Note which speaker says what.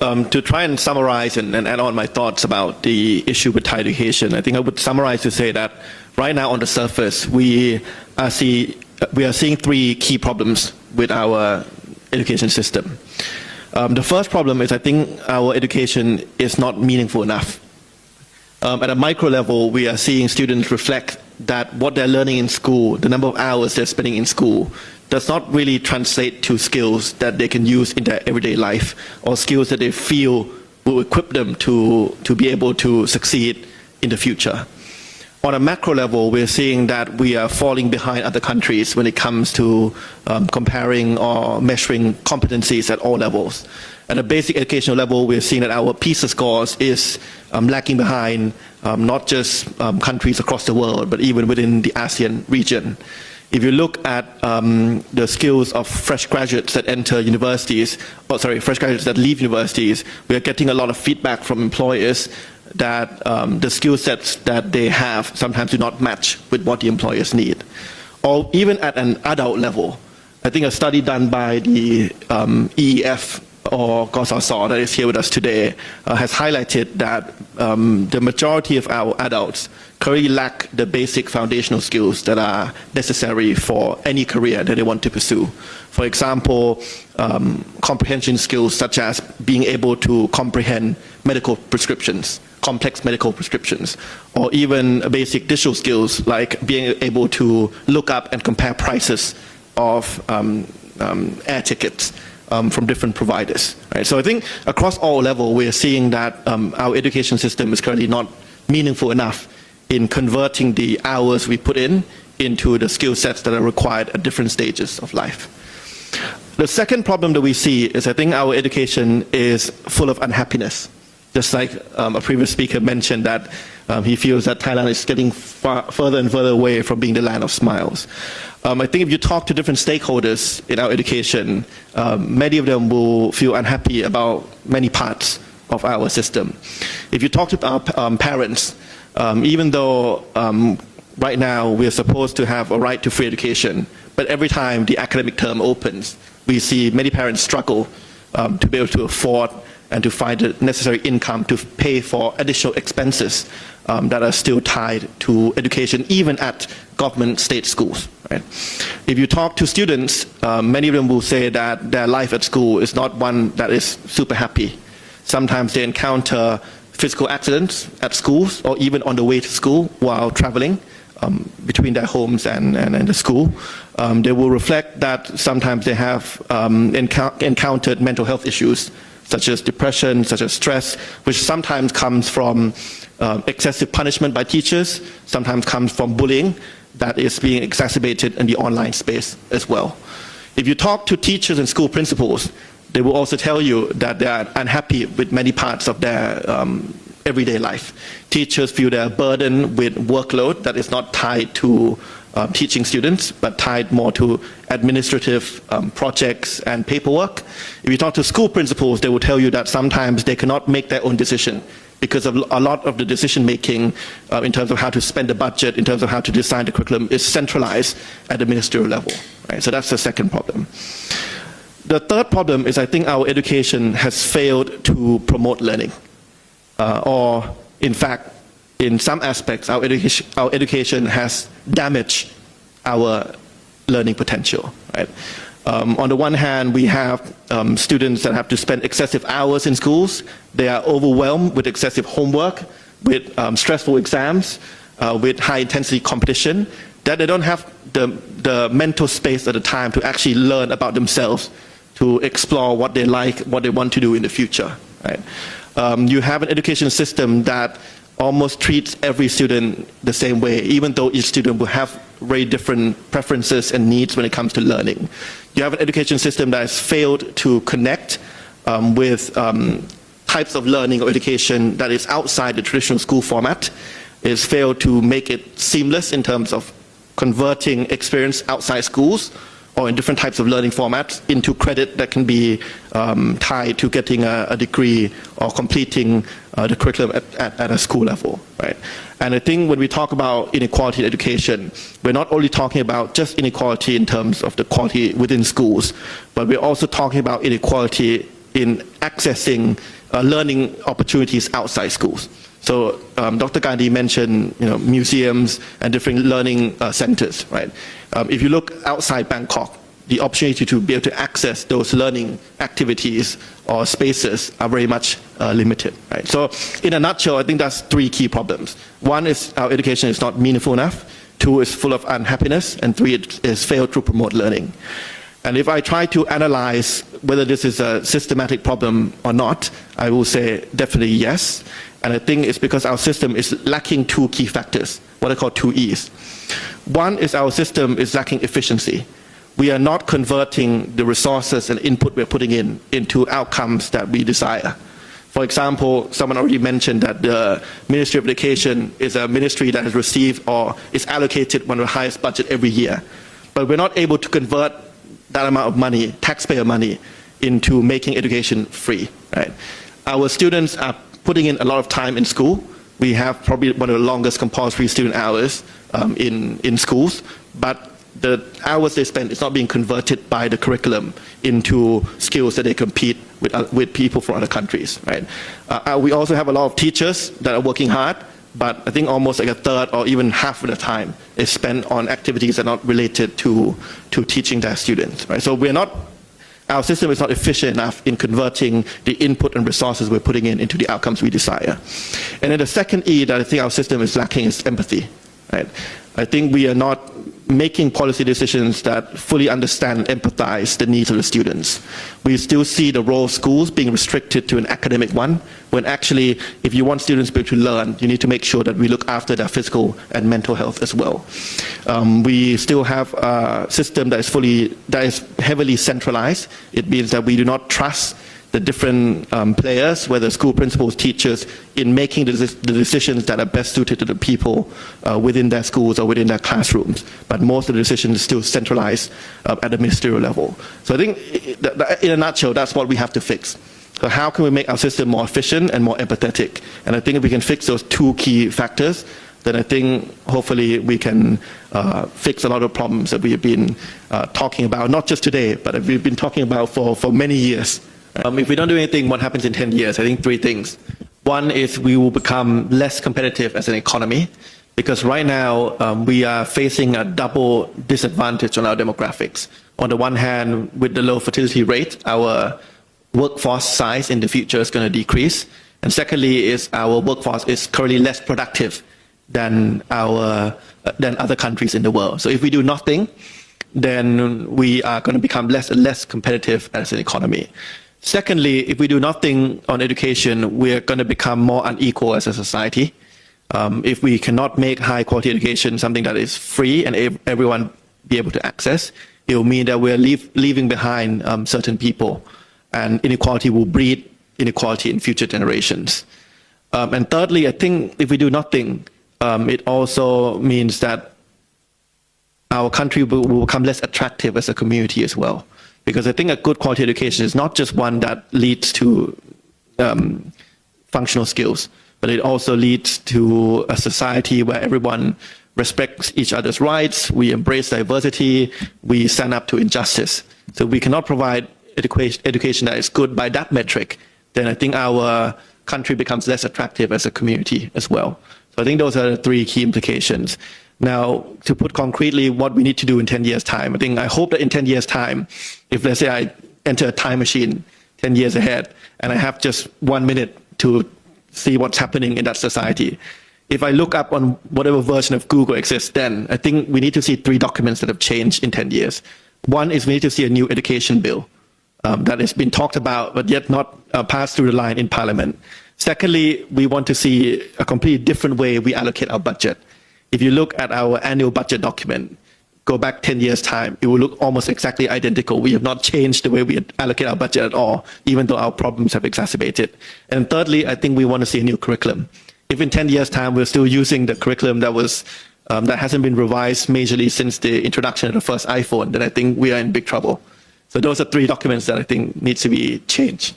Speaker 1: To try and summarize and add on my thoughts about the issue with higher education, I think I would summarize to say that right now on the surface, we are seeing three key problems with our education system. The first problem is I think our education is not meaningful enough. At a micro level, we are seeing students reflect that what they're learning in school, the number of hours they're spending in school, does not really translate to skills that they can use in their everyday life or skills that they feel will equip them to be able to succeed in the future. On a macro level, we're seeing that we are falling behind other countries when it comes to comparing or measuring competencies at all levels. At a basic educational level, we're seeing that our PISA scores is lagging behind not just countries across the world, but even within the ASEAN region. If you look at the skills of fresh graduates that enter universities, fresh graduates that leave universities, we are getting a lot of feedback from employers that the skill sets that they have sometimes do not match with what the employers need. Or even at an adult level, I think a study done by the EEF or gษthat is here with us today has highlighted that the majority of our adults currently lack the basic foundational skills that are necessary for any career that they want to pursue. For example, comprehension skills such as being able to comprehend medical prescriptions, complex medical prescriptions, or even basic digital skills like being able to look up and compare prices of air tickets from different providers. Right? So I think across all levels, we're seeing that our education system is currently not meaningful enough in converting the hours we put in into the skill sets that are required at different stages of life. The second problem that we see is I think our education is full of unhappiness. Just like a previous speaker mentioned that he feels that Thailand is getting further and further away from being the land of smiles. I think if you talk to different stakeholders in our education, many of them will feel unhappy about many parts of our system. If you talk to our parents, even though right now we are supposed to have a right to free education, but every time the academic term opens, we see many parents struggle to be able to afford and to find the necessary income to pay for additional expenses that are still tied to education, even at government state schools. Right? If you talk to students, many of them will say that their life at school is not one that is super happy. Sometimes they encounter physical accidents at schools or even on the way to school while traveling between their homes and the school. They will reflect that sometimes they have encountered mental health issues such as depression, such as stress, which sometimes comes from excessive punishment by teachers, sometimes comes from bullying that is being exacerbated in the online space as well. If you talk to teachers and school principals, they will also tell you that they are unhappy with many parts of their everyday life. Teachers feel they are burdened with workload that is not tied to teaching students, but tied more to administrative projects and paperwork. If you talk to school principals, they will tell you that sometimes they cannot make their own decision because of a lot of the decision making in terms of how to spend the budget, in terms of how to design the curriculum is centralized at the ministerial level. Right? So that's the second problem. The third problem is I think our education has failed to promote learning. Or in fact, in some aspects, our education has damaged our learning potential. Right? On the one hand, we have students that have to spend excessive hours in schools. They are overwhelmed with excessive homework, with stressful exams, with high-intensity competition, that they don't have the mental space at the time to actually learn about themselves, to explore what they like, what they want to do in the future. Right? You have an education system that almost treats every student the same way, even though each student will have very different preferences and needs when it comes to learning. You have an education system that has failed to connect with types of learning or education that is outside the traditional school format. It's failed to make it seamless in terms of converting experience outside schools or in different types of learning formats into credit that can be tied to getting a degree or completing the curriculum at a school level, right? And I think when we talk about inequality in education, we're not only talking about just inequality in terms of the quality within schools, but we're also talking about inequality in accessing learning opportunities outside schools. So Dr. Gandhi mentioned museums and different learning centers, right? If you look outside Bangkok, the opportunity to be able to access those learning activities or spaces are very much limited, right? So in a nutshell, I think that's three key problems. One is our education is not meaningful enough. Two is full of unhappiness. And three is failed to promote learning. And if I try to analyze whether this is a systematic problem or not, I will say definitely yes. And I think it's because our system is lacking two key factors, what I call two E's. One is our system is lacking efficiency. We are not converting the resources and input we're putting in into outcomes that we desire. For example, someone already mentioned that the Ministry of Education is a ministry that has received or is allocated one of the highest budget every year. But we're not able to convert that amount of money, taxpayer money, into making education free, right? Our students are putting in a lot of time in school. We have probably one of the longest compulsory student hours in schools, but the hours they spend is not being converted by the curriculum into skills that they compete with people from other countries, right? We also have a lot of teachers that are working hard, but I think almost like a third or even half of the time is spent on activities that are not related to teaching their students, right? So our system is not efficient enough in converting the input and resources we're putting into the outcomes we desire. And then the second E that I think our system is lacking is empathy, right? I think we are not making policy decisions that fully understand and empathize the needs of the students. We still see the role of schools being restricted to an academic one, when actually, if you want students to be able to learn, you need to make sure that we look after their physical and mental health as well. We still have a system that is heavily centralized. It means that we do not trust the different players, whether school principals, teachers, in making the decisions that are best suited to the people within their schools or within their classrooms. But most of the decisions are still centralized at the ministerial level. So I think, in a nutshell, that's what we have to fix. So how can we make our system more efficient and more empathetic? And I think if we can fix those two key factors, then I think hopefully we can fix a lot of problems that we have been talking about, not just today, but we've been talking about for many years. If we don't do anything, what happens in 10 years? I think three things. One is we will become less competitive as an economy, because right now we are facing a double disadvantage on our demographics. On the one hand, with the low fertility rate, our workforce size in the future is going to decrease. And secondly, is our workforce is currently less productive than other countries in the world. So if we do nothing, then we are going to become less and less competitive as an economy. Secondly, if we do nothing on education, we're going to become more unequal as a society. If we cannot make high quality education something that is free and everyone be able to access, it will mean that we're leaving behind certain people, and inequality will breed inequality in future generations. And thirdly, I think if we do nothing, it also means that our country will become less attractive as a community as well. Because I think a good quality education is not just one that leads to functional skills, but it also leads to a society where everyone respects each other's rights, we embrace diversity, we stand up to injustice. So we cannot provide education that is good by that metric, then I think our country becomes less attractive as a community as well. So I think those are the three key implications. Now, to put concretely what we need to do in 10 years' time, I hope that in 10 years' time, if let's say I enter a time machine 10 years ahead and I have just 1 minute to see what's happening in that society, if I look up on whatever version of Google exists then, I think we need to see three documents that have changed in 10 years. One is we need to see a new education bill that has been talked about but yet not passed through the line in Parliament. Secondly, we want to see a completely different way we allocate our budget. If you look at our annual budget document, go back 10 years' time, it will look almost exactly identical. We have not changed the way we allocate our budget at all, even though our problems have exacerbated. And thirdly, I think we want to see a new curriculum. If in 10 years' time we're still using the curriculum that hasn't been revised majorly since the introduction of the first iPhone, then I think we are in big trouble. So those are three documents that I think needs to be changed.